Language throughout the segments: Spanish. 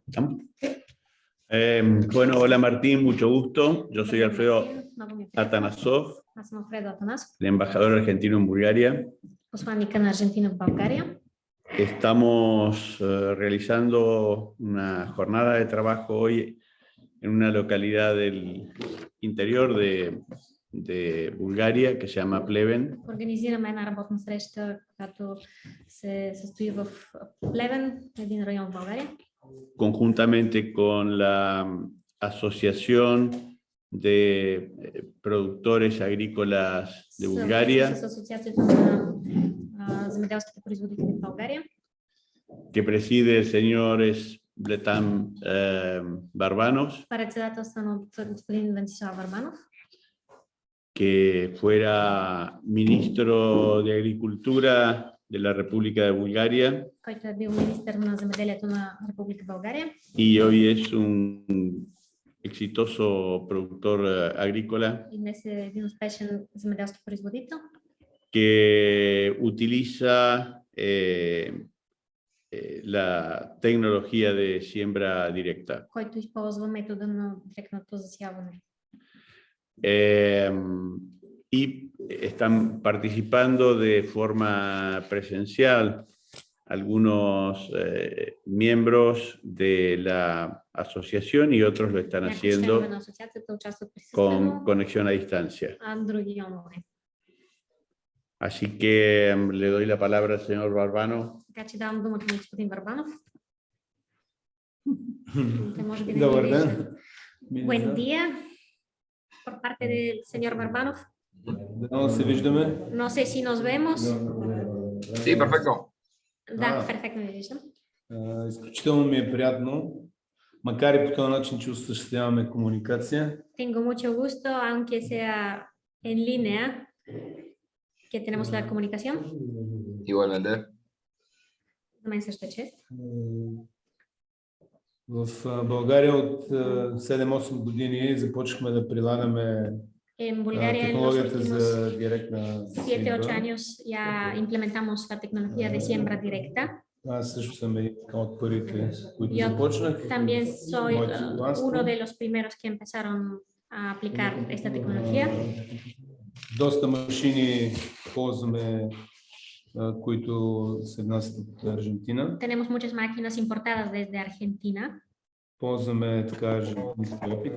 ¿Estamos? Bueno, hola Martín, mucho gusto. Yo soy Alfredo Atanasov, Аз съм Alfredo Atanasov, el embajador argentino en Bulgaria. посланника на Аржентина в България. Estamos realizando una jornada de trabajo hoy en una localidad del interior de Bulgaria que se llama Pleven. Организираме една работна среща, която се състои в Плевен, един район в България. Conjuntamente con la Asociación de Productores Agrícolas de Bulgaria, С Асоциацията на земеделските производители в България, que preside el señor Bletan Barbanos, председателстван от господин Венцислав Върбанов, que fuera ministro de Agricultura de la República de Bulgaria който е бил министър на земеделието на Република България y hoy es un exitoso productor agrícola и днес е един успешен земеделски производител, que utiliza la tecnología de siembra directa. който използва метода на директното засяване. Y están participando de forma presencial algunos miembros de la asociación y otros lo están Някои членове на haciendo асоциацията участват присъствено, con conexión a distancia. а други онлайн. Así que le doy la palabra al señor Barbano. Така че давам думата на господин Върбанов. Те може би не Добър ни ден. виждат. Buen día, por parte del señor Barbanov. Дано се виждаме. No sé si nos vemos. Sí, perfecto. Да, перфектно ви виждам. Изключително ми е приятно, макар и по този начин, че осъществяваме комуникация. Tengo mucho gusto, aunque sea en línea, que tenemos la comunicación. Igualmente. За мен също е чест. В България от 7-8 години започнахме да прилагаме En Bulgaria en los технологията últimos за директна 7-8 сеитба. años ya implementamos la tecnología de siembra directa. Аз също съм един от първите, които Yo започнах. también soy Моето стопанство. uno de los primeros que empezaron a aplicar esta tecnología. Доста машини ползваме, които се внасят от Аржентина. Tenemos muchas máquinas importadas desde Argentina. Ползваме така аржентински опит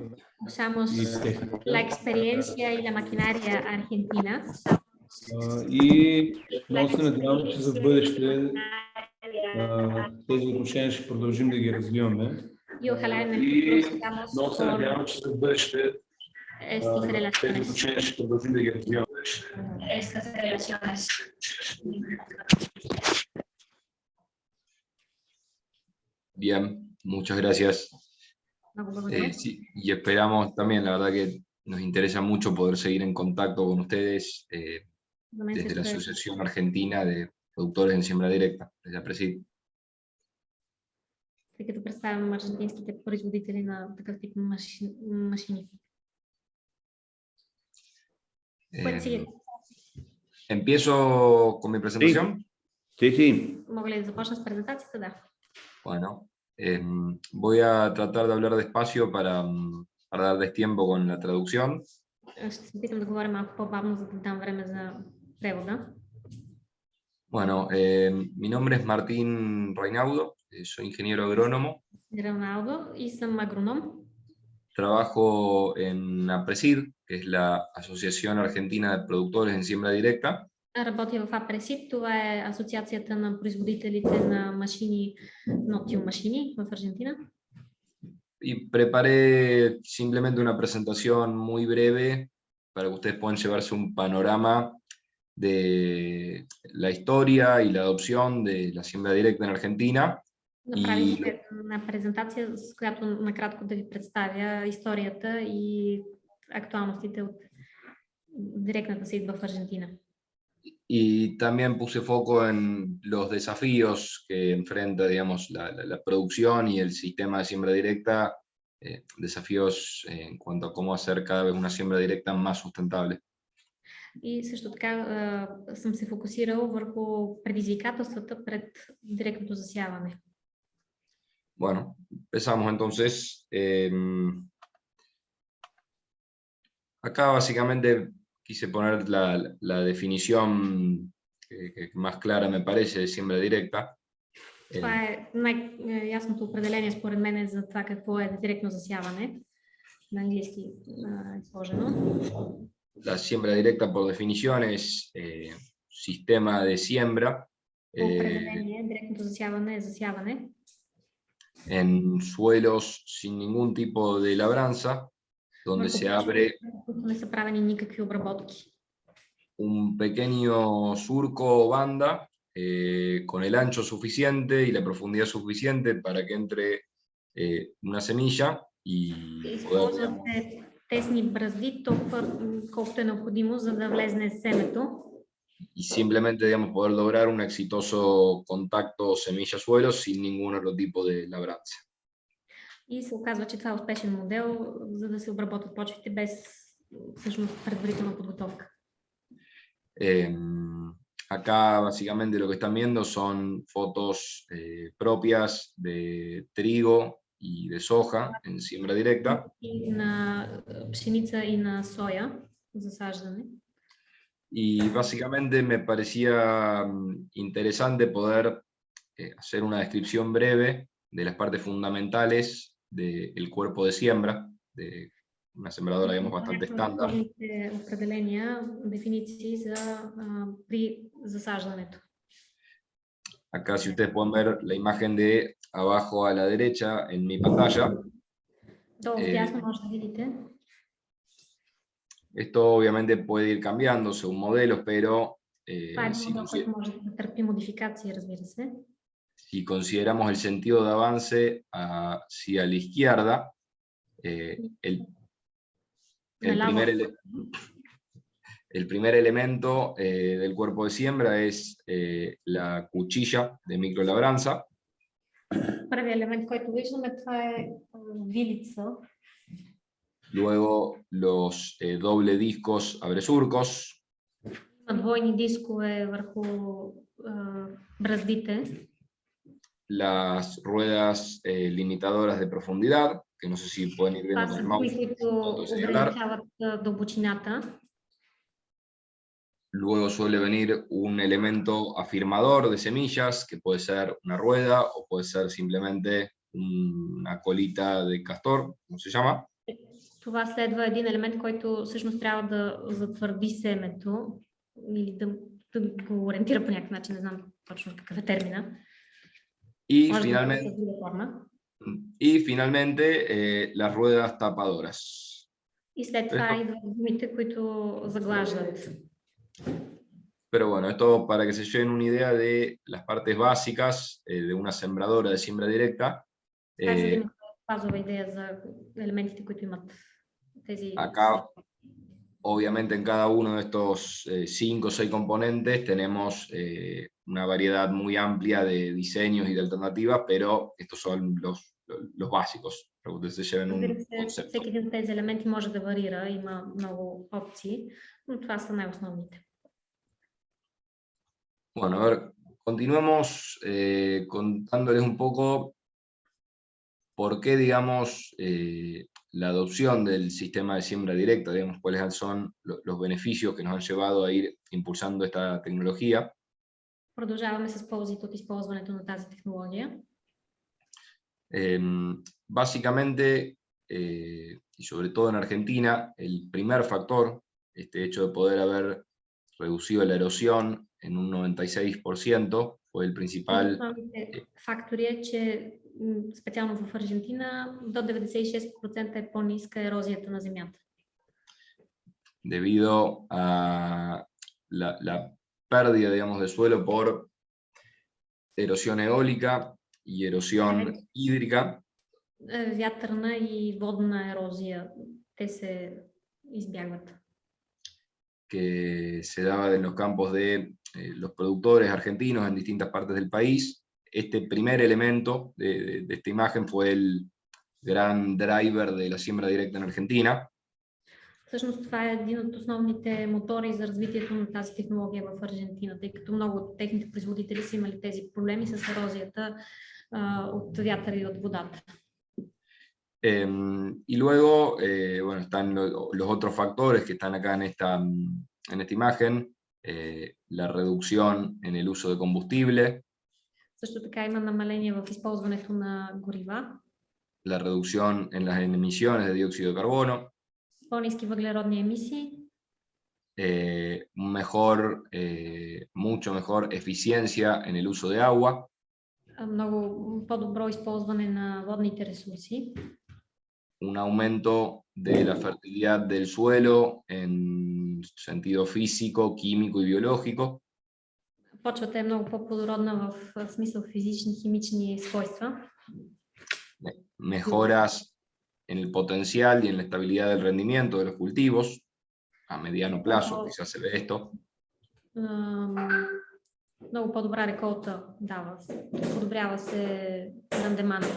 Usamos и техника. la experiencia y la maquinaria argentina. И много се надявам, че за бъдеще тези отношения ще продължим да ги развиваме. Y ojalá en el И futuro sigamos много се con надявам, че за бъдеще estas тези relaciones. отношения ще продължим да ги развиваме. Estas relaciones. Bien, muchas gracias. Много благодаря. Sí, y esperamos también, la verdad que nos interesa mucho poder seguir en contacto con ustedes За мен desde la също е Asociación Argentina de Productores en Siembra Directa, desde APRESID. тъй като представям аржентинските производители на такъв тип машини. Pueden seguir. Empiezo con mi presentación. Sí, sí. Мога ли да започна с презентацията? Да. Bueno, voy a tratar de hablar despacio para darles tiempo con la traducción. Ще се опитам да говоря малко по-бавно, за да дам време за превода. Bueno, mi nombre es Martín Reinaudo, soy ingeniero agrónomo, Роналдо и съм агроном. trabajo en APRESID, que es la Asociación Argentina de Productores en Siembra Directa, Работя в АПРЕСИД, това е асоциацията на производителите на машини, ногтиум машини в Аржентина. y preparé simplemente una presentación muy breve para que ustedes puedan llevarse un panorama de la historia y la adopción de la siembra directa en Argentina. Направих една презентация, с която накратко да ви представя историята и актуалностите от директната сеитба в Аржентина. Y también puse foco en los desafíos que enfrenta, digamos, la producción y el sistema de siembra directa, desafíos en cuanto a cómo hacer cada vez una siembra directa más sustentable. И също така съм се фокусирал върху предизвикателствата пред директното засяване. Bueno, empezamos entonces. Acá básicamente quise poner la definición que más clara me parece de siembra directa. Това е най-ясното определение според мен за това какво е директно засяване. На английски изложено. La siembra directa por definición es sistema de siembra По определение, директното засяване е засяване en suelos sin ningún tipo de labranza, donde se abre не са правени никакви обработки. un pequeño surco o banda con el ancho suficiente y la profundidad suficiente para que entre una semilla y Използват се тесни бразди, толкова колкото е необходимо, за да влезне семето. y simplemente, digamos, poder lograr un exitoso contacto semilla-suelo sin ningún otro tipo de labranza. И се оказва, че това е успешен модел, за да се обработват почвите без всъщност предварителна подготовка. Acá básicamente lo que están viendo son fotos propias de trigo y de soja en siembra directa. И на пшеница и на соя засаждане. Y básicamente me parecía interesante poder hacer una descripción breve de las partes fundamentales del cuerpo de siembra, de una sembradora, digamos, bastante estándar. Определения, дефиниции за при засаждането. Acá, si ustedes pueden ver la imagen de abajo a la derecha en mi pantalla. Долу вдясно може да видите. Esto obviamente puede ir cambiando según modelos, pero Това е модел, който може да търпи модификации, разбира се. si consideramos el sentido de avance hacia la izquierda, el primer elemento del cuerpo de siembra es la cuchilla de microlabranza. Първият елемент, който виждаме, това е вилица. Luego los doble discos abresurcos. Има двойни дискове върху браздите. Las ruedas limitadoras de profundidad, que no sé si pueden ir viendo Това con са el mouse. които ограничават дълбочината. Luego suele venir un elemento afirmador de semillas, que puede ser una rueda o puede ser simplemente una colita de castor, ¿cómo se llama? Това следва един елемент, който всъщност трябва да затвърди семето или да го ориентира по някакъв начин, не знам точно какъв е термина. Y finalmente las ruedas tapadoras. И след това идват гумите, които заглаждат. Pero bueno, esto para que se lleven una idea de las partes básicas de una sembradora de siembra directa. Acá, obviamente, en cada uno de estos 5 o 6 componentes tenemos una variedad muy amplia de diseños y de alternativas, pero estos son los básicos, para que ustedes se lleven un concepto. Всеки един от тези елементи може да варира, има много опции, но това са най-основните. Bueno, a ver, continuemos contándoles un poco por qué, digamos, la adopción del sistema de siembra directa, digamos, cuáles son los beneficios que nos han llevado a ir impulsando esta tecnología. Продължаваме с ползите от използването на тази технология. Básicamente, y sobre todo en Argentina, el primer factor, este hecho de poder haber reducido la erosión en un 96%, fue el principal. Фактори е, че специално в Аржентина до 96% е по-ниска ерозията на земята. Debido a la pérdida, digamos, de suelo por erosión eólica y erosión hídrica. Вятърна и водна ерозия, те се избягват. Que se daba en los campos de los productores argentinos en distintas partes del país. Este primer elemento de esta imagen fue el gran driver de la siembra directa en Argentina. Всъщност това е един от основните мотори за развитието на тази технология в Аржентина, тъй като много от техните производители са имали тези проблеми с ерозията от вятъра и от водата. Y luego, bueno, están los otros factores que están acá en esta imagen, la reducción en el uso de combustible, Също така има намаление в използването на горива, la reducción en las emisiones de dióxido de carbono, по-ниски въглеродни емисии, mucho mejor eficiencia en el uso de agua, много по-добро използване на водните ресурси, un aumento de la fertilidad del suelo en sentido físico, químico y biológico, почвата е много по-плодородна в смисъл физични, химични свойства, mejoras en el potencial y en la estabilidad del rendimiento de los cultivos, a mediano plazo quizás se ve esto. Много по-добра реколта дава, подобрява се рандемана.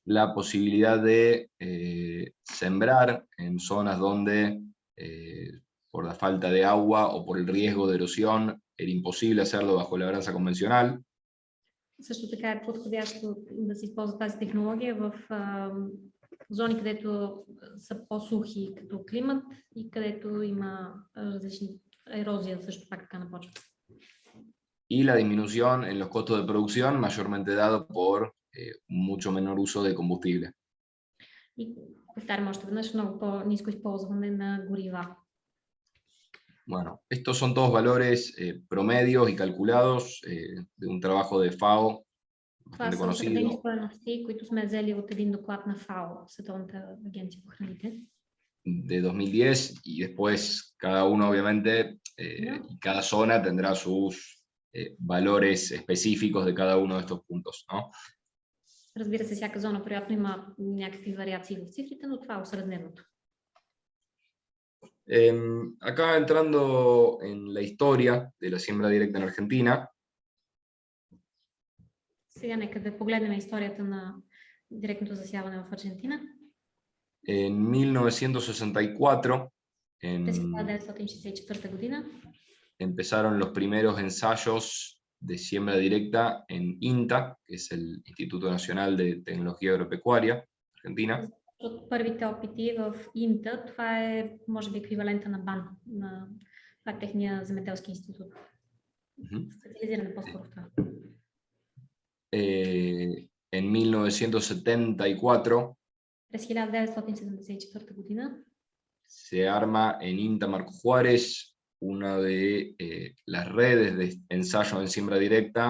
La posibilidad de sembrar en zonas donde por la falta de agua o por el riesgo de erosión era imposible hacerlo bajo la labranza convencional. Също така е подходящо да се използва тази технология в зони, където са по-сухи като климат и където има различни ерозия също пак така на почвата. Y la disminución en los costos de producción, mayormente dado por mucho menor uso de combustible. И повтарям още веднъж, много по-ниско използване на горива. Bueno, estos son todos valores promedios y calculados de un trabajo de FAO bastante Това са осредени conocido. стойности, които сме взели от един доклад на ФАО, Световната агенция по храните. De 2010 y después cada uno obviamente y cada zona tendrá sus valores específicos de cada uno de estos puntos, ¿no? Разбира се, всяка зона вероятно има някакви вариации в цифрите, но това е осредненото. Acá entrando en la historia de la siembra directa en Argentina, Сега нека да погледнем историята на директното засяване в Аржентина. en 1964 През 1964 година empezaron los primeros ensayos de siembra directa en INTA, que es el Instituto Nacional de Tecnología Agropecuaria, Argentina. от първите опити в ИНТА, това е може би еквивалента на БАН, на това е техния земеделски институт. Специализиран по-скоро в това. En 1974 През 1974 година se arma en INTA Marco Juárez una de las redes de ensayo en siembra directa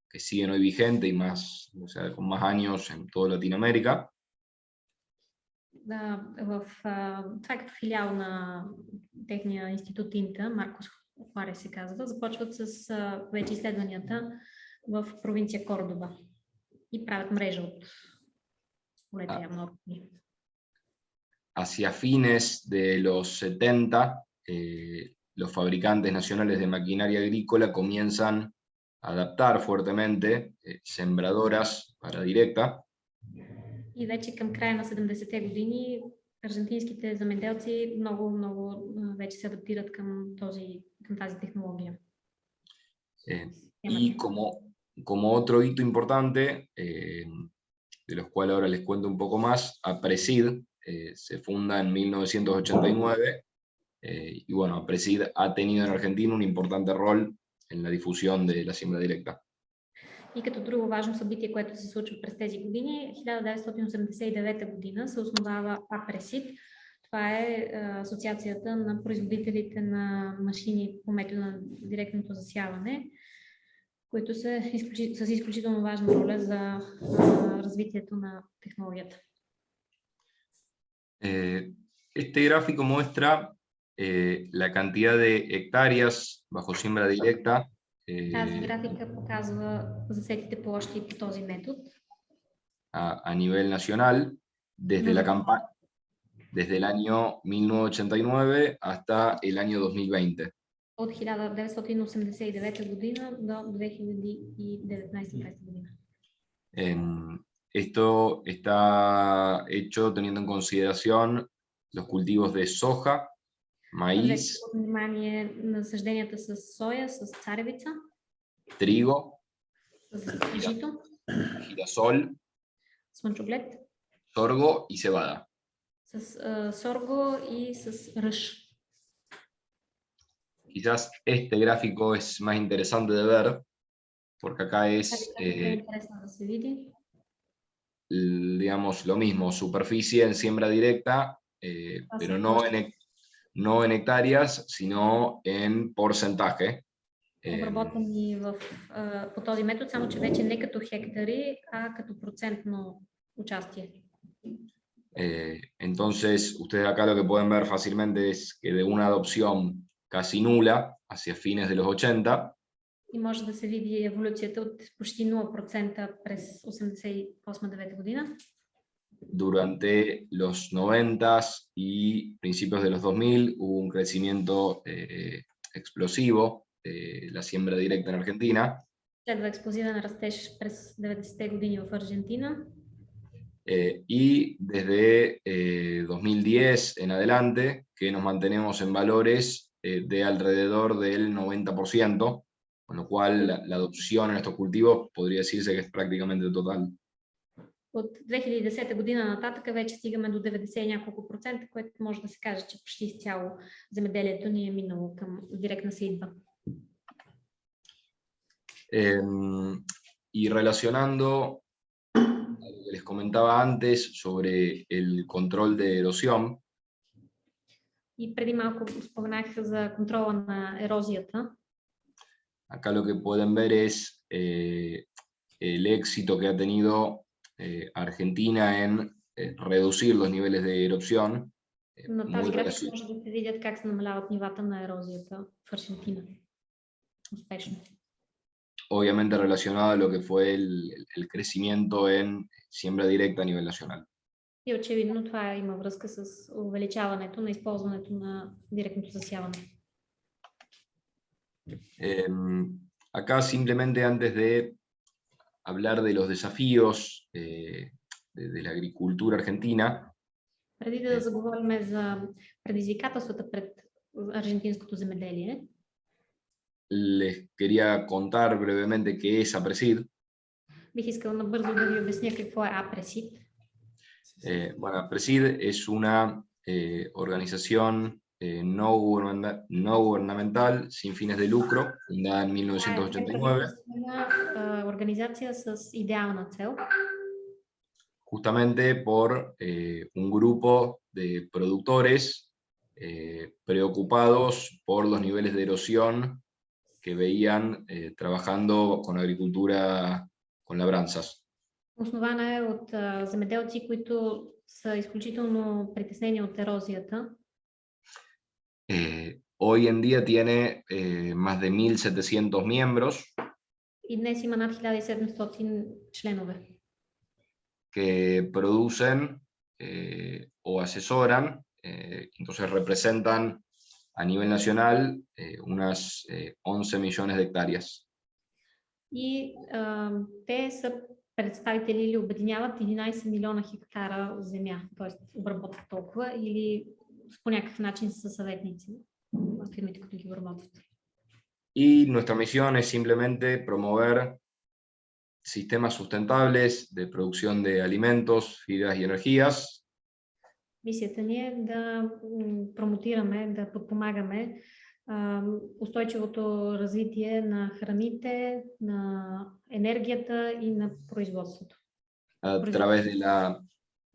que siguen hoy vigente y más, o sea, con más años en toda Latinoamérica. това е като филиал на техния институт ИНТА, Маркос Хуарес се казва, започват с вече изследванията в провинция Кордоба и правят мрежа от полета много дни. Hacia fines de los 70, los fabricantes nacionales de maquinaria agrícola comienzan a adaptar fuertemente sembradoras para directa. И вече към края на 70-те години аржентинските земеделци много вече се адаптират към тази технология. Y como otro hito importante, de los cuales ahora les cuento un poco más, APRESID se funda en 1989 y bueno, APRESID ha tenido en Argentina un importante rol en la difusión de la siembra directa. И като друго важно събитие, което се случва през тези години, 1989 година се основава APRESID. Това е асоциацията на производителите на машини по метода на директното засяване, които са с изключително важна роля за развитието на технологията. Este gráfico muestra la cantidad de hectáreas bajo siembra directa. Тази графика показва засетите площи по този метод. A nivel nacional, desde la campaña, desde el año 1989 hasta el año 2020. От 1989 година до 2019 година. Esto está hecho teniendo en consideración los cultivos de soja, maíz, внимание насъжденията с соя, с царевица, trigo, с жито, girasol, слънчоглед, sorgo y cebada. с сорго и с ръж. Quizás este gráfico es más interesante de ver, porque acá es, Интересно да се види. digamos, lo mismo, superficie en siembra directa, pero no en hectáreas, sino en porcentaje. Обработени по този метод, само че вече не като хектари, а като процентно участие. Entonces, ustedes acá lo que pueden ver fácilmente es que de una adopción casi nula hacia fines de los 80, И може да се види еволюцията от почти 0% през 88-9 година. durante los 90s y principios de los 2000 hubo un crecimiento explosivo de la siembra directa en Argentina. Следва експлозивен растеж през 90-те години в Аржентина. Y desde 2010 en adelante, que nos mantenemos en valores de alrededor del 90%, con lo cual la adopción en estos cultivos podría decirse que es prácticamente total. От 2010 година нататък вече стигаме до 90 и няколко процента, което може да се каже, че почти изцяло земеделието ни е минало към директна сеитба. Y relacionando a lo que les comentaba antes sobre el control de erosión. И преди малко споменах за контрола на ерозията. Acá lo que pueden ver es el éxito que ha tenido Argentina en reducir los niveles de erosión. На тази графика може да се видят как се намаляват нивата на ерозията в Аржентина. Успешно. Obviamente relacionado a lo que fue el crecimiento en siembra directa a nivel nacional. И очевидно това има връзка с увеличаването на използването на директното засяване. Acá simplemente antes de hablar de los desafíos de la agricultura argentina, преди да заговорим за предизвикателствата пред аржентинското земеделие, les quería contar brevemente qué es APRESID. Бих искал набързо да ви обясня какво е APRESID. Bueno, APRESID es una organización no gubernamental sin fines de lucro, fundada en 1989. Организация с идеална цел. Justamente por un grupo de productores preocupados por los niveles de erosión que veían trabajando con agricultura con labranzas. Основана е от земеделци, които са изключително притеснени от ерозията. Hoy en día tiene más de 1.700 miembros. И днес има над 1700 членове. Que producen o asesoran, entonces representan a nivel nacional unas 11 millones de hectáreas. И те са представители или обединяват 11 милиона хектара земя, т.е. обработват толкова или по някакъв начин са съветници на фирмите, които ги обработват. Y nuestra misión es simplemente promover sistemas sustentables de producción de alimentos, fibras y energías. Мисията ни е да промотираме, да подпомагаме устойчивото развитие на храните, на енергията и на производството. A través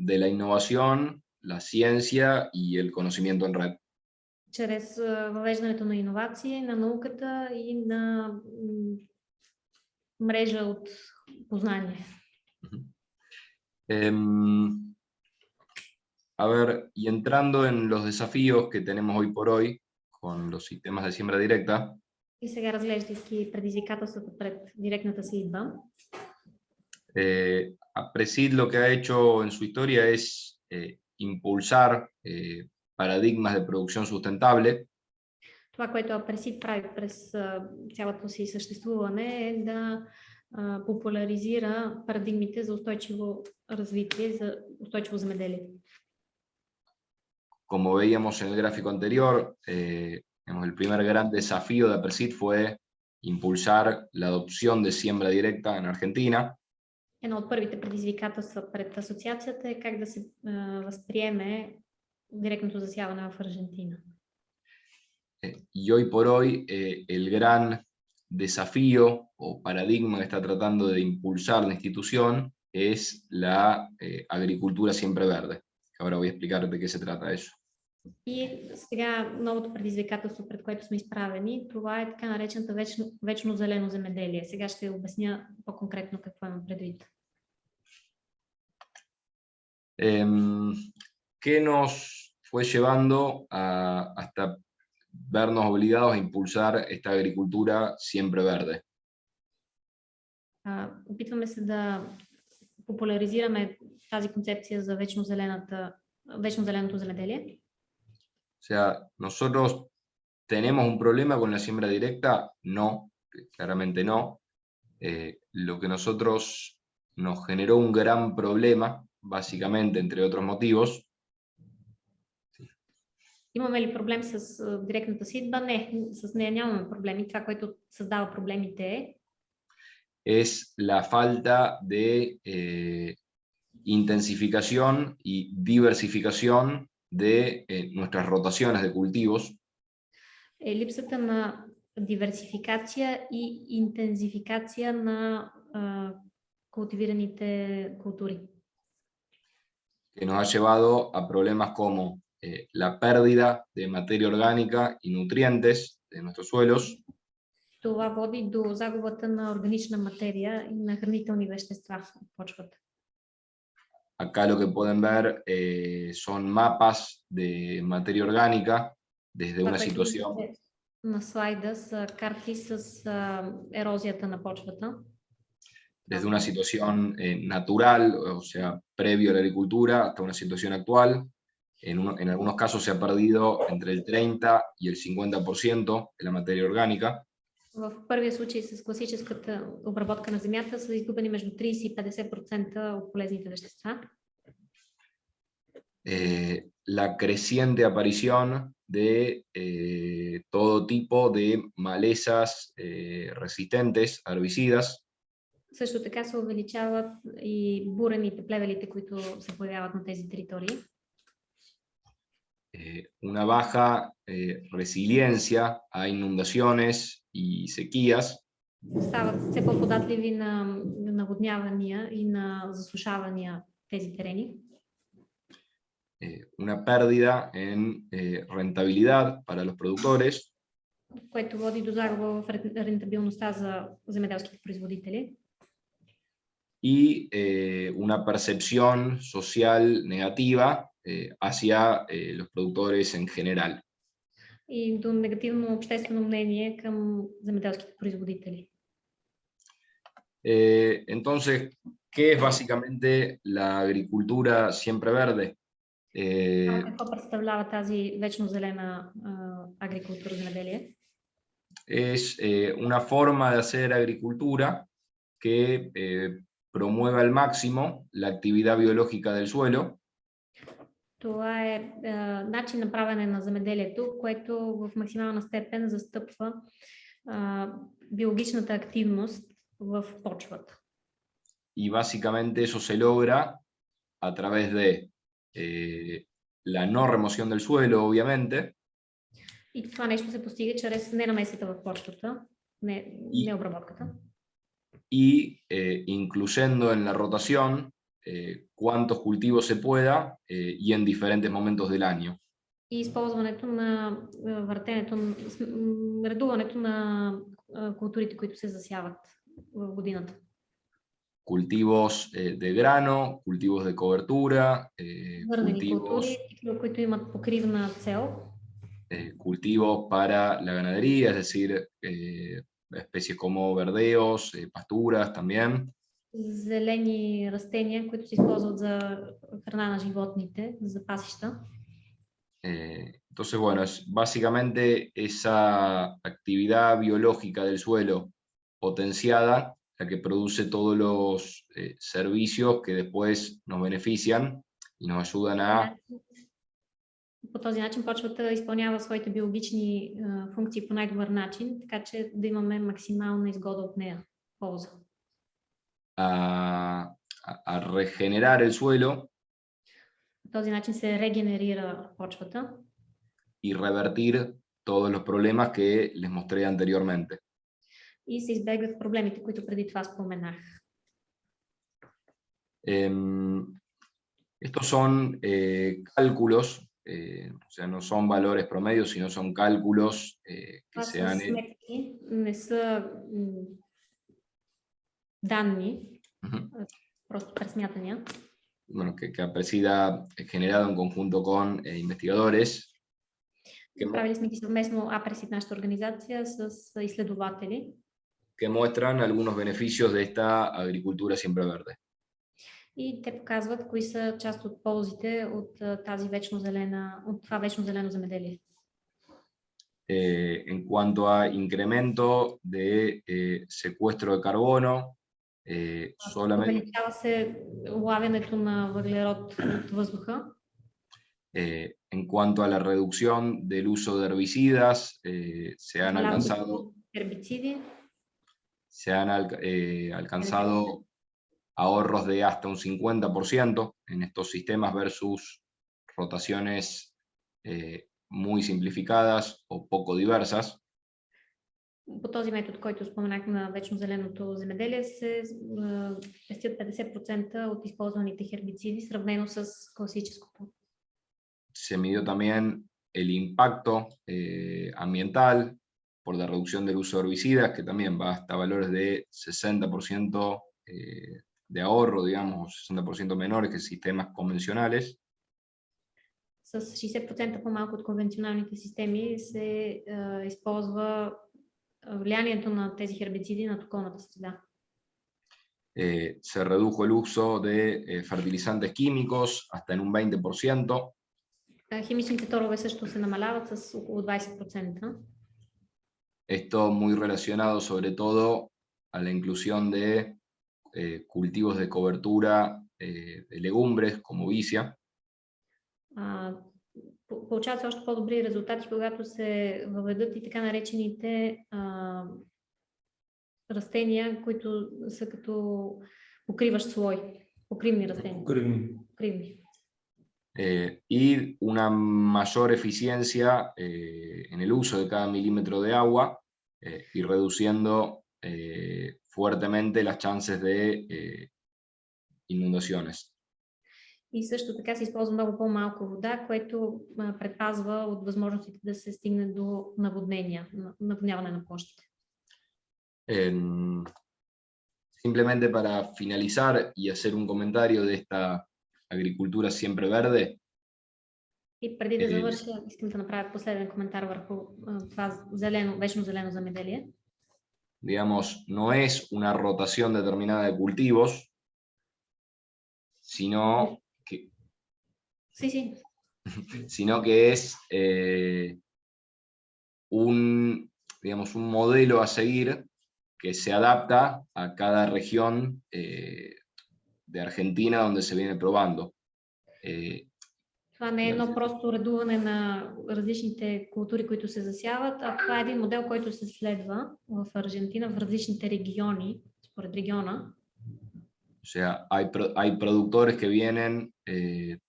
de la innovación, la ciencia y el conocimiento en red. Чрез въвеждането на иновации, на науката и на мрежа от познание. A ver, y entrando en los desafíos que tenemos hoy por hoy con los sistemas de siembra directa. И сега разглеждайки предизвикателствата пред директната сеитба. APRESID lo que ha hecho en su historia es impulsar paradigmas de producción sustentable. Това, което APRESID прави през цялото си съществуване е да популяризира парадигмите за устойчиво развитие, за устойчиво земеделие. Como veíamos en el gráfico anterior, el primer gran desafío de APRESID fue impulsar la adopción de siembra directa en Argentina. Едно от първите предизвикателства пред асоциацията е как да се възприеме директното засяване в Аржентина. Y hoy por hoy el gran desafío o paradigma que está tratando de impulsar la institución es la agricultura siempre verde. Ahora voy a explicar de qué se trata eso. И сега новото предизвикателство, пред което сме изправени, това е така наречената вечно зелено земеделие. Сега ще обясня по-конкретно какво имам предвид. ¿Qué nos fue llevando hasta vernos obligados a impulsar esta agricultura siempre verde? Опитваме се да популяризираме тази концепция за вечно зеленото земеделие. O sea, nosotros tenemos un problema con la siembra directa, no, claramente no. Lo que nosotros nos generó un gran problema, básicamente, entre otros motivos. Имаме ли проблем с директната ситба? Не, с нея нямаме проблеми. Това, което създава проблемите es la falta de intensificación y diversificación de nuestras rotaciones de cultivos. Е липсата на диверсификация и интензификация на култивираните култури. Que nos ha llevado a problemas como la pérdida de materia orgánica y nutrientes de nuestros suelos. Това води до загубата на органична материя и на хранителни вещества в почвата. Acá lo que pueden ver son mapas de materia orgánica desde una situación. На слайда са карти с ерозията на почвата. Desde una situación natural, o sea, previo a la agricultura, hasta una situación actual. En algunos casos se ha perdido entre el 30 y el 50% de la materia orgánica. В първия случай с класическата обработка на земята са изгубени между 30 и 50% от полезните вещества. La creciente aparición de todo tipo de malezas resistentes a herbicidas. Също така се увеличават и бурените, плевелите, които се появяват на тези територии. Una baja resiliencia a inundaciones y sequías. Стават все по-податливи на наводнявания и на засушавания тези терени. Una pérdida en rentabilidad para los productores. Което води до загуба в рентабилността за земеделските производители. Y una percepción social negativa hacia los productores en general. И до негативно обществено мнение към земеделските производители. Entonces, ¿qué es básicamente la agricultura siempre verde? Какво представлява тази вечно зелена агрикултура, земеделие? Es una forma de hacer agricultura que promueva al máximo la actividad biológica del suelo. Това е начин на правене на земеделието, което в максимална степен застъпва биологичната активност в почвата. Y básicamente eso se logra a través de la no remoción del suelo, obviamente. И това нещо се постига чрез ненамесата в почвата, не обработката. Y incluyendo en la rotación cuántos cultivos se pueda y en diferentes momentos del año. И използването на редуването на културите, които се засяват в годината. Cultivos de grano, cultivos de cobertura, cultivos, които имат покривна цел. Cultivos para la ganadería, es decir, especies como verdeos, pasturas también. Зелени растения, които се използват за храна на животните, за пасища. Entonces, bueno, es básicamente esa actividad biológica del suelo potenciada la que produce todos los servicios que después nos benefician y nos ayudan a По този начин почвата изпълнява своите биологични функции по най-добър начин, така че да имаме максимална изгода от нея, полза. A regenerar el suelo По този начин се регенерира почвата y revertir todos los problemas que les mostré anteriormente. и се избегват проблемите, които преди това споменах. Estos son cálculos, o sea, no son valores promedios, sino son cálculos que Това se са han сметки, не са данни, просто пресмятания. bueno, que Aprsid ha generado en conjunto con investigadores. Правили сме ги съвместно Апресид, нашата организация, с изследователи. Que muestran algunos beneficios de esta agricultura siempre verde. И те показват кои са част от ползите от тази вечно зелена, от това вечно зелено земеделие. En cuanto a incremento de secuestro de carbono, solamente Увеличава се улавянето на въглерод от въздуха. En cuanto a la reducción del uso de herbicidas, se han alcanzado ahorros de hasta un 50% en estos sistemas versus rotaciones muy simplificadas o poco diversas. По този метод, който споменах на вечно зеленото земеделие, се пестят 50% от използваните хербициди, сравнено с класическото. Se midió también el impacto ambiental por la reducción del uso de herbicidas, que también va hasta valores de 60% de ahorro, digamos, 60% menores que sistemas convencionales. С 60% по-малко от конвенционалните системи се използва влиянието на тези хербициди над околната среда. Se redujo el uso de fertilizantes químicos hasta en un 20%. Химичните торове също се намаляват с около 20%. Esto muy relacionado sobre todo a la inclusión de cultivos de cobertura de legumbres como vicia. Получават се още по-добри резултати, когато се въведат и така наречените растения, които са като покриващ слой, покривни растения. Покривни. Y una mayor eficiencia en el uso de cada milímetro de agua y reduciendo fuertemente las chances de inundaciones. И също така се използва много по-малко вода, което предпазва от възможностите да се стигне до наводняване на площите. Simplemente para finalizar y hacer un comentario de esta agricultura siempre verde. И преди да завърша, искам да направя последен коментар върху това вечно зелено земеделие. Digamos, no es una rotación determinada de cultivos, sino que, sino que es digamos, un modelo a seguir que se adapta a cada región de Argentina donde se viene probando. Това не е едно просто редуване на различните култури, които се засяват, а това е един модел, който се следва в Аржентина, в различните региони, според региона. O sea, hay productores que vienen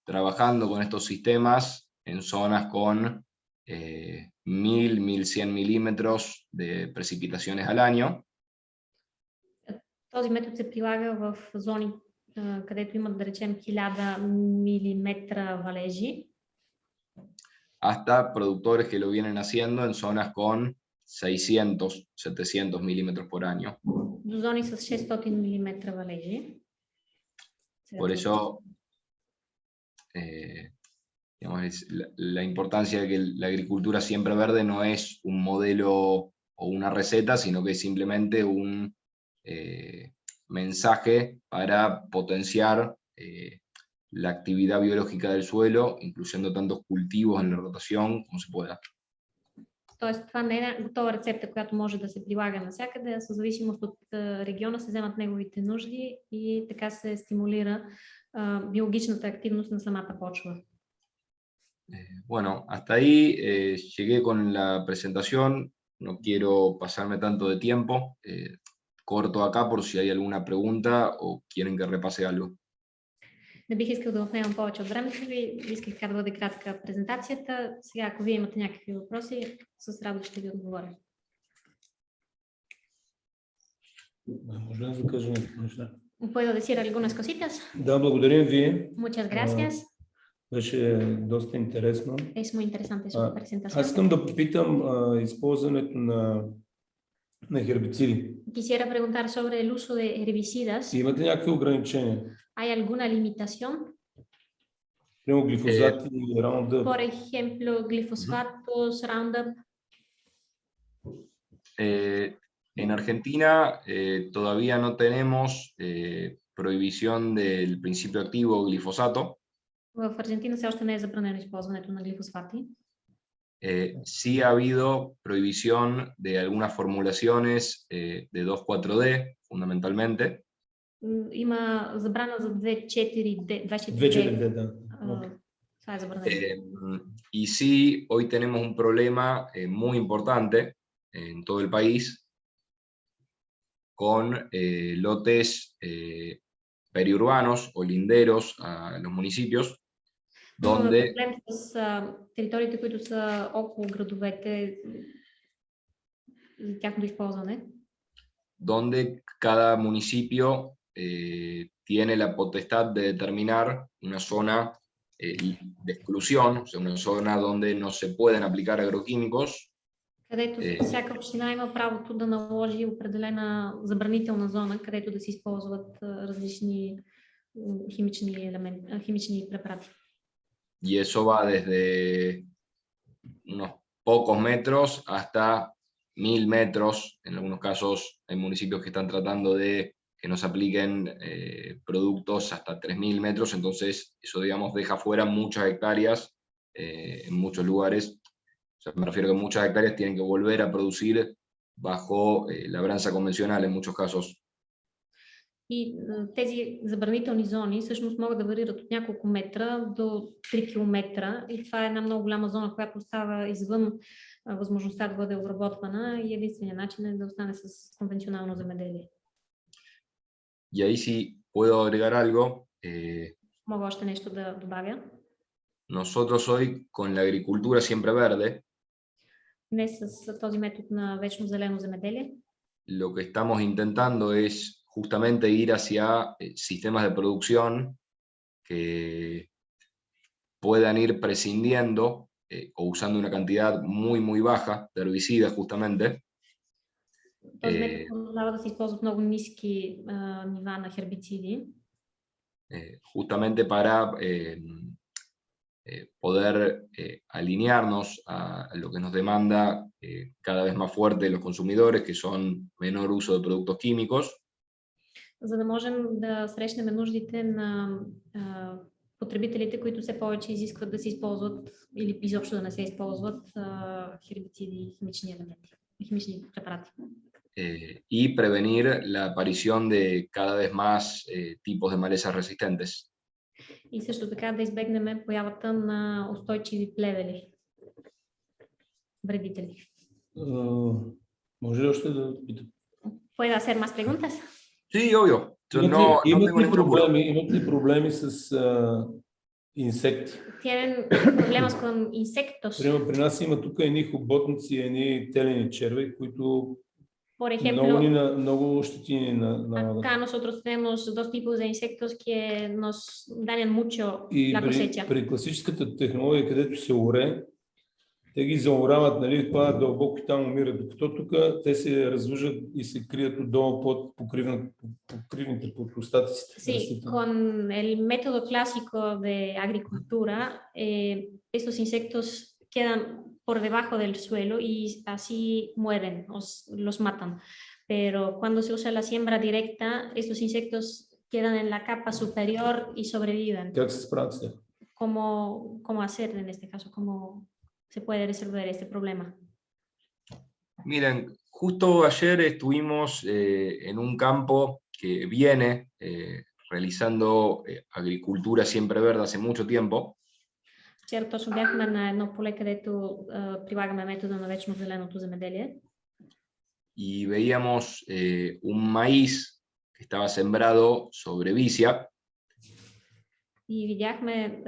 trabajando con estos sistemas en zonas con 1000-1100 milímetros de precipitaciones al año. Този метод се прилага в зони, където имат, да речем, 1000 милиметра валежи. Hasta productores que lo vienen haciendo en zonas con 600-700 milímetros por año. До зони с 600 милиметра валежи. Por eso, digamos, la importancia de que la agricultura siempre verde no es un modelo o una receta, sino que es simplemente un mensaje para potenciar la actividad biológica del suelo, incluyendo tantos cultivos en la rotación como se pueda. Тоест, това не е готова рецепта, която може да се прилага навсякъде, а със зависимост от региона се вземат неговите нужди и така се стимулира биологичната активност на самата почва. Bueno, hasta ahí llegué con la presentación. No quiero pasarme tanto de tiempo. Corto acá por si hay alguna pregunta o quieren que repase algo. Не бих искал да отнемам повече от времето ви. Исках така да бъде кратка презентацията. Сега, ако вие имате някакви въпроси, с радост ще ви отговоря. Може да закажа някакви неща? ¿Puedo decir algunas cositas? Да, благодарим ви. Muchas gracias. Беше доста интересно. Es muy interesante su Аз presentación. искам да попитам използването на хербициди. Quisiera preguntar sobre el uso de herbicidas. Имате някакви ограничения? ¿Hay alguna limitación? Примерно глифозат и Roundup. Por ejemplo, glifosfatos, Roundup. En Argentina todavía no tenemos prohibición del principio activo glifosato. В Аржентина все още не е забранено използването на глифосфати. Sí ha habido prohibición de algunas formulaciones de 2,4-D, fundamentalmente. Има забрана за 2,4-D. 2,4-D, да. Това е забранено. Y sí, hoy tenemos un problema muy importante en todo el país con lotes periurbanos o linderos a los municipios, donde проблем с териториите, които са около градовете за тяхното използване. Donde cada municipio tiene la potestad de determinar una zona de exclusión, o sea, una zona donde no se pueden aplicar agroquímicos. Където всяка община има правото да наложи определена забранителна зона, където да се използват различни химични препарати. Y eso va desde unos pocos metros hasta 1000 metros. En algunos casos hay municipios que están tratando de que no se apliquen productos hasta 3000 metros, entonces eso, digamos, deja fuera muchas hectáreas en muchos lugares. O sea, me refiero a que muchas hectáreas tienen que volver a producir bajo labranza convencional en muchos casos. И тези забранителни зони всъщност могат да варират от няколко метра до 3 км. И това е една много голяма зона, която остава извън възможността да бъде обработвана и единственият начин е да остане с конвенционално земеделие. Y ahí sí puedo agregar algo. Мога още нещо да добавя. Nosotros hoy con la agricultura siempre verde, Днес с този метод на вечно зелено земеделие, lo que estamos intentando es justamente ir hacia sistemas de producción que puedan ir prescindiendo o usando una cantidad muy baja de herbicidas justamente. Този метод позволява да се използват много ниски нива на хербициди. Justamente para poder alinearnos a lo que nos demanda cada vez más fuerte los consumidores, que son menor uso de productos químicos. За да можем да срещнем нуждите на потребителите, които все повече изискват да се използват или изобщо да не се използват хербициди и химични елементи, химични препарати. Y prevenir la aparición de cada vez más tipos de malezas resistentes. И също така да избегнем появата на устойчиви плевели, вредители. Може ли още да питам? ¿Puedo hacer más preguntas? Sí, obvio. No tengo ningún apuro. Имат ли проблеми с инсекти? ¿Tienen problemas con insectos? Примерно при нас има тук едни хоботници, едни телени черви, които Por ejemplo, много щетини на... acá nosotros tenemos dos tipos de insectos que nos dañan mucho la cosecha. При класическата технология, където се оре, те ги заорават, нали, това дълбоко и там умират, докато тук те се развържат и се крият отдолу под покривните, под остатъците. Sí, con el método clásico de agricultura, estos insectos quedan por debajo del suelo y así mueren, los matan. Pero cuando se usa la siembra directa, estos insectos quedan en la capa superior y sobreviven. Как се справят с тях? ¿Cómo hacer en este caso? ¿Cómo se puede resolver este problema? Miren, justo ayer estuvimos en un campo que viene realizando agricultura siempre verde hace mucho tiempo. Вчера точно бяхме на едно поле, където прилагаме метода на вечно зеленото земеделие. Y veíamos un maíz que estaba sembrado sobre vicia. И видяхме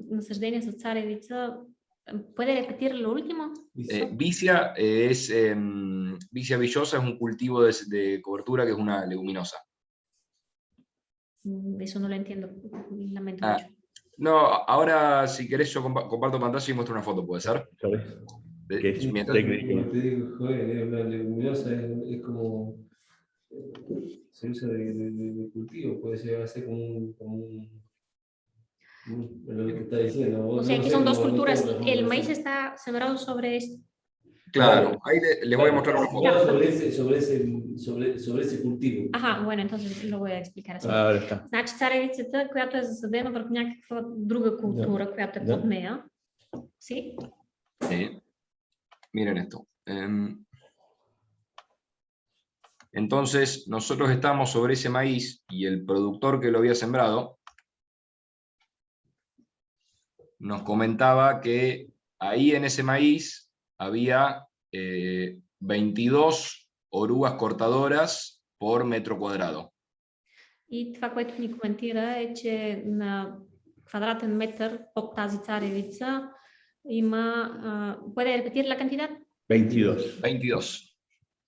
насъждение с царевица. ¿Puede repetir lo último? Vicia vicia villosa es un cultivo de cobertura que es una leguminosa. Eso no lo entiendo. Lamento Ah, mucho. no, ahora si querés yo comparto pantalla y muestro una foto, ¿puede ser? ¿Sabes? Que es Mientras- técnico. Como te digo, joder, la leguminosa es como se usa de cultivo, puede llegar a ser lo que está diciendo. O sea, aquí son dos culturas. El maíz es está sembrado sobre esto. Claro, ahí les voy a mostrar una foto. sobre ese cultivo. Аха, bueno, entonces lo voy a explicar así. Ahora está. Значи царевицата, която е засадена върху някаква друга култура, която е под нея. Sí? Sí. Miren esto. Entonces, nosotros estamos sobre ese maíz y el productor que lo había sembrado nos comentaba que ahí en ese maíz había 22 orugas cortadoras por metro cuadrado. И това, което ни коментира е, че на квадратен метър под тази царевица има... ¿Puede repetir la cantidad? 22 22.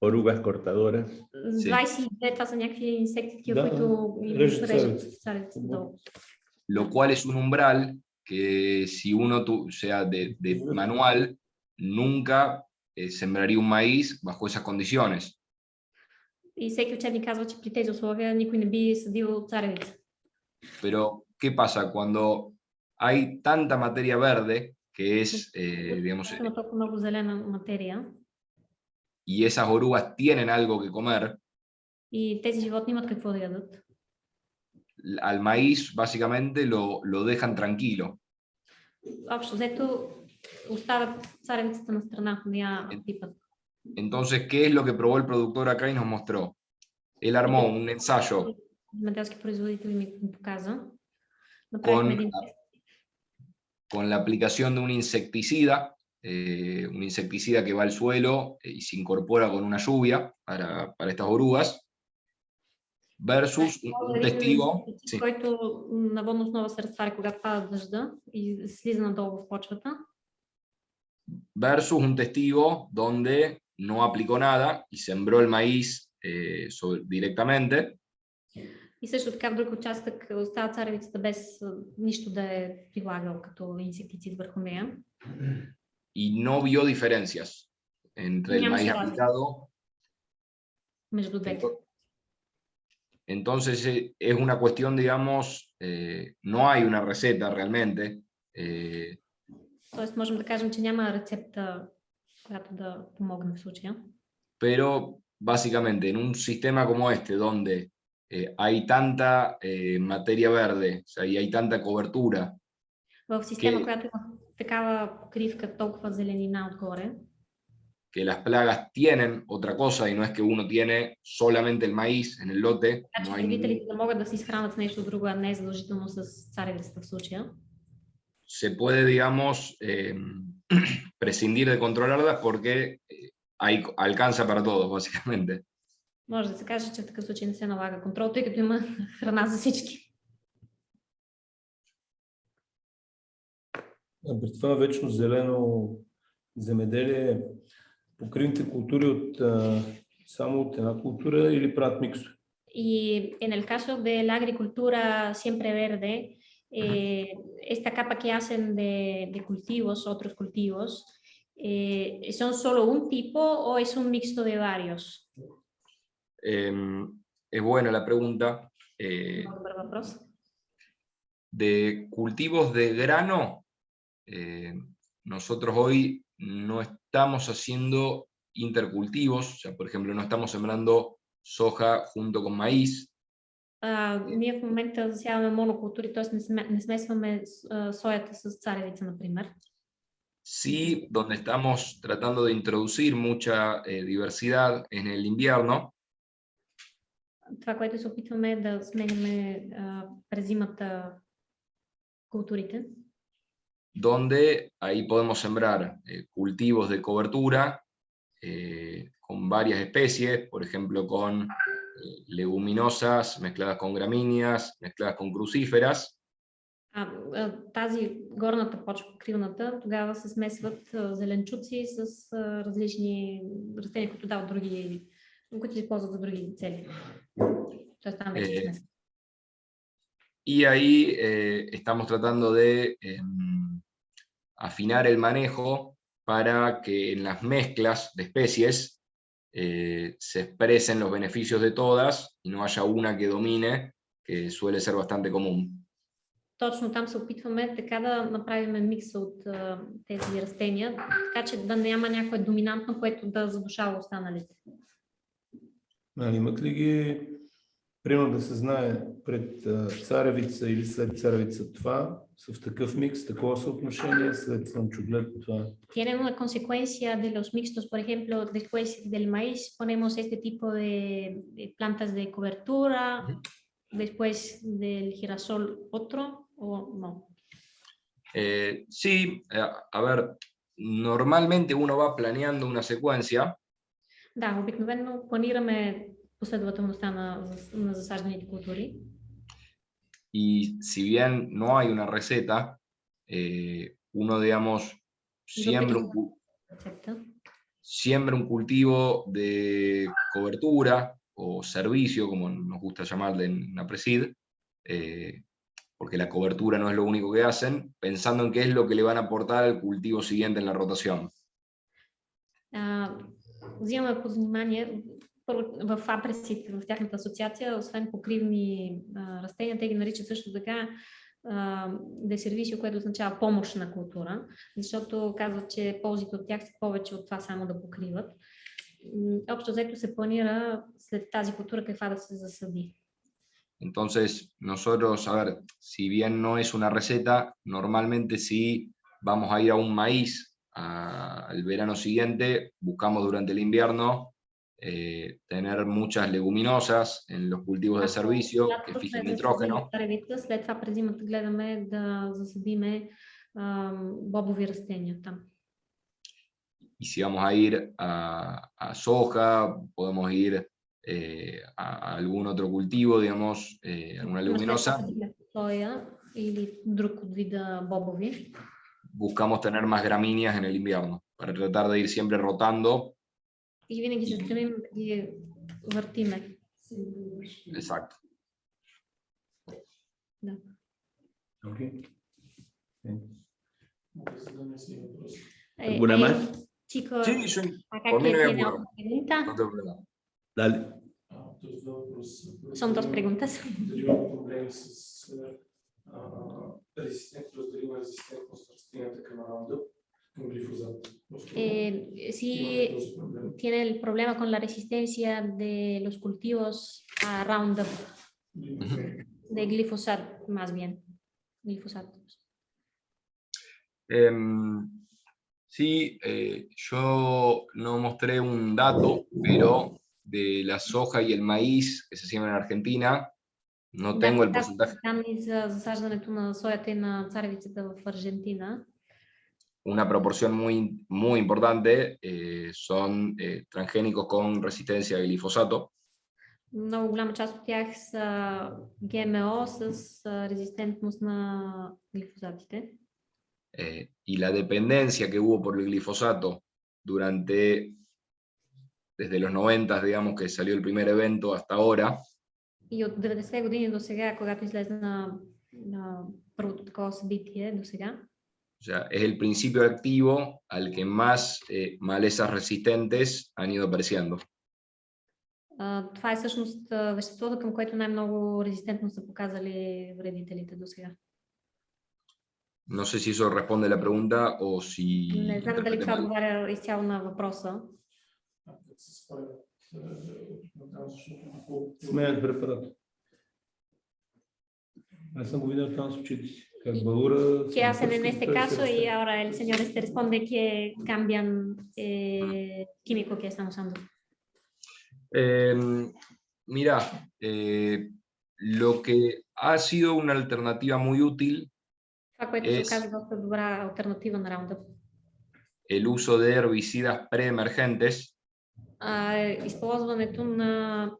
orugas cortadoras. 22, това са някакви инсекти, такива, Да, които режат режат царевица долу. Lo cual es un umbral que si uno sea de manual, nunca sembraría un maíz bajo esas condiciones. И всеки учебник казва, че при тези условия никой не би съдил царевица. Pero, ¿qué pasa cuando hay tanta materia verde que es, digamos, Има толкова много зелена материя y esas orugas tienen algo que comer? и тези животни имат какво да ядат. Al maíz básicamente lo dejan tranquilo. Общо взето оставят царевицата на страна, не я пипат. Entonces, ¿qué es lo que probó el productor acá y nos mostró? Él armó un ensayo Земеделски производител ми показа. Направихме един тест. con la aplicación de un insecticida que va al suelo y se incorpora con una lluvia para estas orugas, versus un testigo, sí, който на водна основа се разтваря, когато пада дъжда и слиза надолу в почвата. versus un testigo donde no aplicó nada y sembró el maíz directamente. И също така в друг участък остава царевицата без нищо да е прилагал като инсектицид върху нея. Y no vio diferencias entre el maíz aplicado. Между двете. Entonces es una cuestión, digamos, no hay una receta realmente. Тоест можем да кажем, че няма рецепта, която да помогне в случая. Pero básicamente en un sistema como este, donde hay tanta materia verde, o sea, y hay tanta cobertura. В система, която има такава покривка, толкова зеленина отгоре. Que las plagas tienen otra cosa y no es que uno tiene solamente el maíz en el lote. Значи вредителите да могат да се изхранват с нещо друго, а не е задължително с царевицата в случая. Se puede, digamos, prescindir de controlarlas porque alcanza para todos, básicamente. Може да се каже, че в такъв случай не се налага контрол, тъй като има храна за всички. При това вечно зелено земеделие, покривните култури само от една култура или правят миксо? Y en el caso de la agricultura siempre verde, esta capa que hacen de cultivos, otros cultivos, ¿son solo un tipo o es un mixto de varios? Es buena la pregunta. De cultivos de grano, nosotros hoy no estamos haciendo intercultivos, o sea, por ejemplo, no estamos sembrando soja junto con maíz. Ние в момента засяваме монокултури, т.е. не смесваме соята с царевица, например. Sí, donde estamos tratando de introducir mucha diversidad en el invierno. Това, което се опитваме да сменяме през зимата културите. donde ahí podemos sembrar cultivos de cobertura con varias especies, por ejemplo con leguminosas mezcladas con gramíneas, mezcladas con crucíferas. Тази горната почва, покривната, тогава се смесват зеленчуци с различни растения, които дават други, които се използват за други цели. Тоест там вече смесват. Y ahí estamos tratando de afinar el manejo para que en las mezclas de especies se expresen los beneficios de todas y no haya una que domine, que suele ser bastante común. Точно там се опитваме така да направим микса от тези растения, така че да няма някое доминантно, което да задушава останалите. Имат ли ги, примерно да се знае, пред царевица или след царевица това, са в такъв микс, такова съотношение, след слънчоглед това? Tienen una consecuencia de los mixtos, por ejemplo, después del maíz ponemos este tipo de plantas de cobertura, después del girasol otro. ¿O no? Sí, a ver, normalmente uno va planeando una secuencia. Да, обикновено планираме последователността на засажданите култури. Y si bien no hay una receta, uno, digamos, siembra un cultivo de cobertura o servicio, como nos gusta llamarle en APRESID, porque la cobertura no es lo único que hacen, pensando en qué es lo que le van a aportar al cultivo siguiente en la rotación. Взимаме под внимание в АПРЕСИД, в тяхната асоциация, освен покривни растения, те ги наричат също така десервисио, което означава помощна култура, защото казват, че ползите от тях са повече от това само да покриват. Общо взето се планира след тази култура каква да се засади. Entonces, nosotros, a ver, si bien no es una receta, normalmente si vamos a ir a un maíz al verano siguiente, buscamos durante el invierno tener muchas leguminosas en los cultivos de servicio que fijen nitrógeno. След това през зимата гледаме да засадиме бобови растения там. Y si vamos a ir a soja, podemos ir a algún otro cultivo, digamos, alguna leguminosa. Buscamos tener más gramíneas en el invierno, para tratar de ir siempre rotando. Exacto. Okay. ¿Alguna más? Chicos, Sí, yo, acá por mí no hay tiene apuro. otra pregunta. No tengo problema. Dale. Son dos preguntas. Sí, tiene el problema con la resistencia de los cultivos a Roundup, de glifosato, más bien. Glifosato. Sí, yo no mostré un dato, pero de la soja y el maíz que se siembra en Argentina, no tengo el porcentaje. Una proporción muy importante son transgénicos con resistencia a glifosato. Много голяма част от тях са ГМО с резистентност на глифосатите. Y la dependencia que hubo por el glifosato desde los 90, digamos, que salió el primer evento hasta ahora. И от 90-те години до сега, когато излезна на първото такова събитие до сега. O sea, es el principio activo al que más malezas resistentes han ido apareciendo. Това е всъщност веществото, към което най-много резистентно са показали вредителите до сега. No sé si eso responde a la pregunta o si... Не знам дали това отговаря изцяло на въпроса. Сменят препарат. Аз съм го видял там с очите си. ¿Qué hacen en este caso? Y ahora el señor responde que cambian químico que están usando. Mira, lo que ha sido una alternativa muy útil. Това, което се es оказа доста добра алтернатива на Roundup. el uso de herbicidas preemergentes Използването на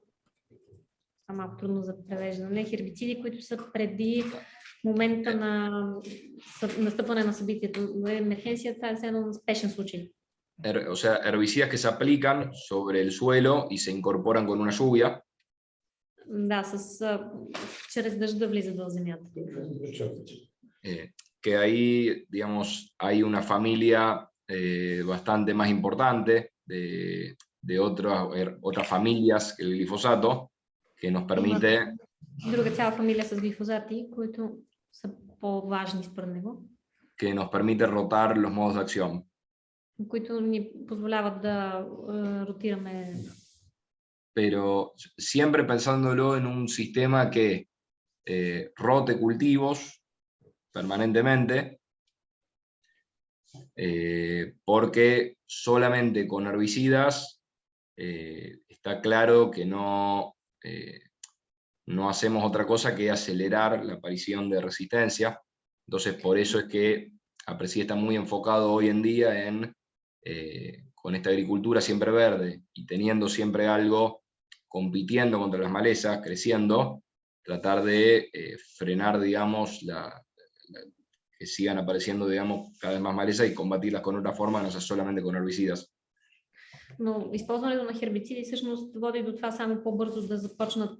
малко трудно за превеждане, хербициди, които са преди момента на настъпване на събитието. Емерхенцията е едно на спешен случай. o sea, herbicidas que se aplican sobre el suelo y se incorporan con una lluvia. Да, чрез дъжда влизат в земята. Que ahí, digamos, hay una familia bastante más importante de otras familias que el glifosato, que nos permite... Друга цяла фамилия с глифозати, които са по-важни според него. Que nos permite rotar los modos de acción. Които ни позволяват да ротираме. Pero siempre pensándolo en un sistema que rote cultivos permanentemente, porque solamente con herbicidas está claro que no hacemos otra cosa que acelerar la aparición de resistencia. Entonces, por eso es que APRESID está muy enfocado hoy en día en, con esta agricultura siempre verde y teniendo siempre algo compitiendo contra las malezas, creciendo, tratar de frenar, digamos, que sigan apareciendo, digamos, cada vez más malezas y combatirlas con otra forma, no sea solamente con herbicidas. Но използването на хербициди всъщност води до това само по-бързо да започнат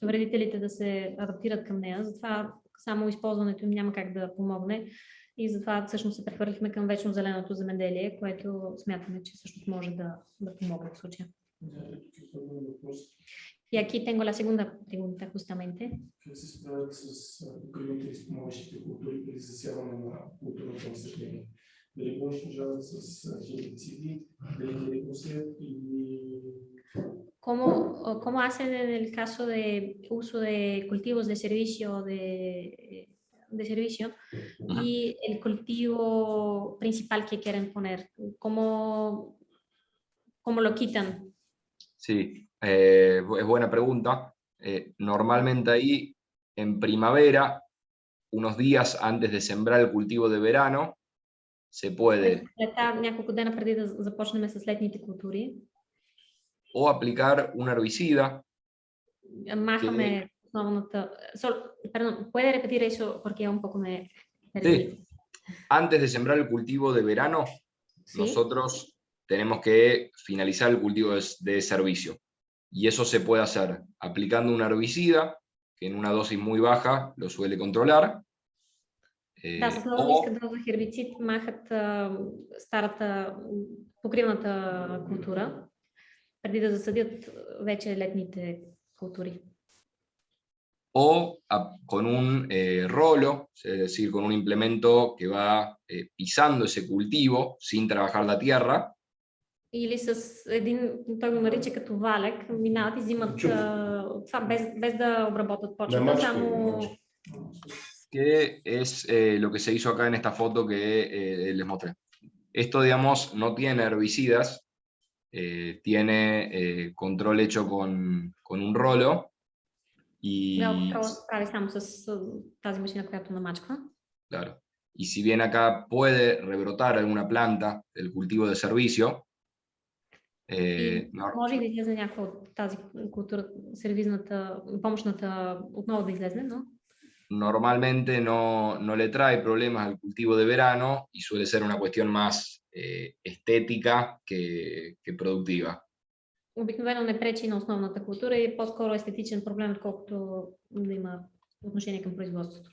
вредителите да се адаптират към нея. Затова само използването им няма как да помогне и затова всъщност се прехвърлихме към вечно зеленото земеделие, което смятаме, че всъщност може да помогне в случая. Y aquí tengo la segunda pregunta justamente. Как се справят с укриването и спомагащите култури при засяване на културното насъждение? Дали го унищожават с хербициди, дали ги усеят и... ¿Cómo hacen en el caso de uso de cultivos de servicio y el cultivo principal que quieren poner? ¿Cómo lo quitan? Sí, es buena pregunta. Normalmente ahí, en primavera, unos días antes de sembrar el cultivo de verano, se puede няколко дена преди да започнем с летните култури. O aplicar un herbicida. Machame основната... Perdón, ¿puede repetir eso porque un poco me perdí? Sí. Antes de sembrar el cultivo de verano, ¿sí? Nosotros tenemos que finalizar el cultivo de servicio. Y eso se puede hacer aplicando un herbicida, que en una dosis muy baja lo suele controlar. Да, с много ниска доза хербицид махат старата покривната култура, преди да засадят вече летните култури. O con un rolo, es decir, con un implemento que va pisando ese cultivo sin trabajar la tierra. Или с един, той го нарича като валек, минават и взимат това без да обработват почвата, само... Que es lo que se hizo acá en esta foto que les mostré. Esto, digamos, no tiene herbicidas, tiene control hecho con un rolo. Y... Claro. Y si bien acá puede rebrotar alguna planta del cultivo de servicio, може да излезе някаква от тази култура, сервизната, помощната отново да излезе, но normalmente no le trae problemas al cultivo de verano y suele ser una cuestión más estética que productiva. Обикновено не пречи на основната култура и по-скоро естетичен проблем, отколкото да има отношение към производството.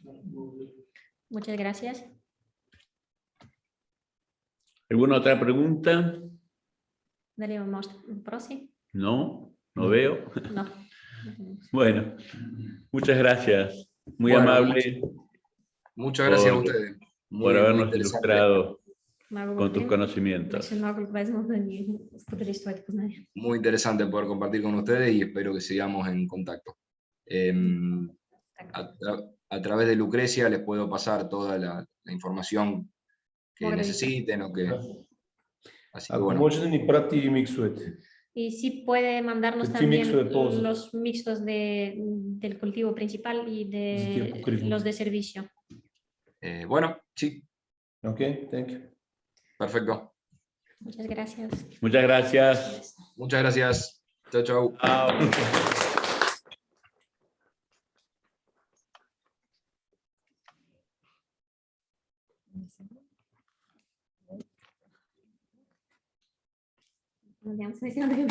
Muchas gracias. ¿Alguna otra pregunta? Дали имаме още въпроси? No, no veo. No. Bueno, muchas gracias. Muy amable. Muchas gracias a ustedes. Por habernos ilustrado con tus conocimientos. Muy interesante poder compartir con ustedes y espero que sigamos en contacto. A través de Lucrecia les puedo pasar toda la información que necesiten o que... Así que bueno. Може да ни прати миксовете. Y si puede mandarnos también los mixtos del cultivo principal y de los de servicio. Bueno, sí, Okay, thank you. perfecto. Muchas gracias. Muchas gracias. Muchas gracias. Chao, chao. Chao. Надявам се наистина да ви